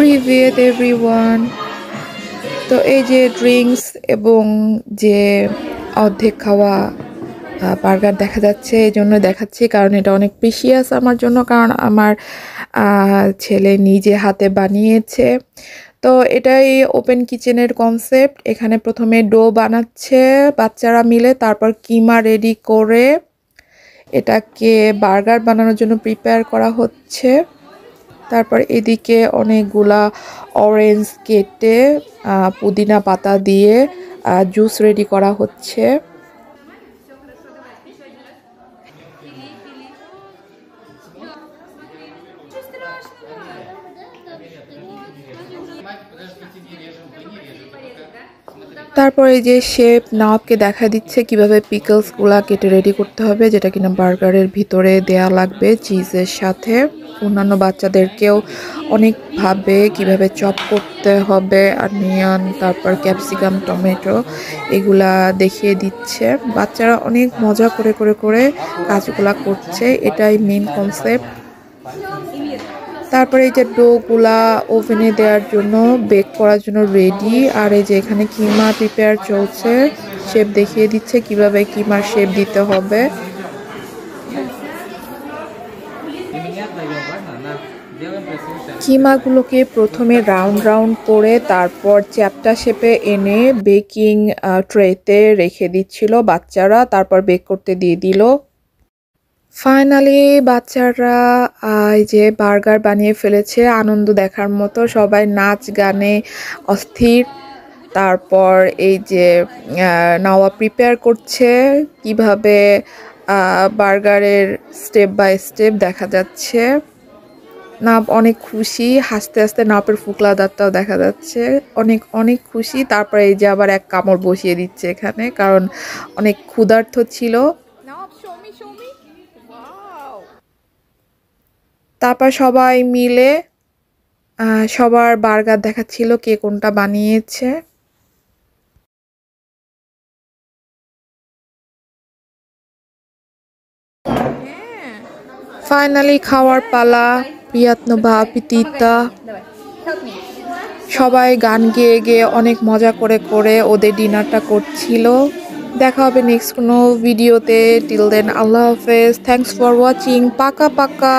প্রিভিয়েট everyone. তো এই যে ড্রিঙ্কস এবং যে অর্ধেক খাওয়া বার্গার দেখা যাচ্ছে, এই জন্য দেখাচ্ছি কারণ এটা অনেক প্রিশিয়াস আমার জন্য, কারণ আমার ছেলে নিজে হাতে বানিয়েছে। তো এটাই ওপেন কিচেনের কনসেপ্ট। এখানে প্রথমে ডো বানাচ্ছে বাচ্চারা মিলে, তারপর কিমা রেডি করে এটাকে বার্গার বানানোর জন্য প্রিপেয়ার করা হচ্ছে। তারপর এদিকে অনেকগুলা অরেঞ্জ কেটে পুদিনা পাতা দিয়ে জুস রেডি করা হচ্ছে। তারপর এই যে শেফ নওয়াবকে দেখা দিচ্ছে কিভাবে পিকলসগুলা কেটে রেডি করতে হবে, যেটা কিনা বার্গারের ভিতরে দেয়া লাগবে চিজের সাথে। অন্যান্য বাচ্চাদেরকেও অনেকভাবে কিভাবে চপ করতে হবে, অনিয়ন, তারপর ক্যাপসিকাম, টমেটো, এগুলা দেখিয়ে দিচ্ছে। বাচ্চারা অনেক মজা করে করে করে কাজগুলা করছে, এটাই মেন কনসেপ্ট। তারপরে এই যে ডোগুলা ওভেনে দেওয়ার জন্য, বেক করার জন্য রেডি। আর এই যে এখানে কিমা প্রিপেয়ার চলছে, শেপ দেখিয়ে দিচ্ছে কিভাবে কিমার শেপ দিতে হবে। কিমাগুলোকে প্রথমে রাউন্ড রাউন্ড করে তারপর চ্যাপ্টা শেপে এনে বেকিং ট্রেতে রেখে দিচ্ছিল বাচ্চারা, তারপর বেক করতে দিয়ে দিল। ফাইনালি বাচ্চারা এই যে বার্গার বানিয়ে ফেলেছে, আনন্দ দেখার মতো, সবাই নাচ গানে অস্থির। তারপর এই যে নাওয়া প্রিপেয়ার করছে কিভাবে বার্গারের স্টেপ বাই স্টেপ দেখা যাচ্ছে। নাব অনেক খুশি, হাসতে হাসতে নাপের ফুকলা দাঁতটাও দেখা যাচ্ছে, অনেক অনেক খুশি। তারপরে এই যে আবার এক কামড় বসিয়ে দিচ্ছে এখানে, কারণ অনেক ক্ষুধার্ত ছিল। তারপর সবাই মিলে সবার বার্গার দেখাচ্ছিল কে কোনটা বানিয়েছে। ফাইনালি খাওয়ার পালা, প্রিয়াত্ন বা পিতিতা। সবাই গান গেয়ে গেয়ে অনেক মজা করে করে ওদের ডিনারটা করছিল। দেখা হবে নেক্সট কোনো ভিডিওতে। টিল দেন আল্লাহ হাফেজ, থ্যাংকস ফর ওয়াচিং, পাকা পাকা।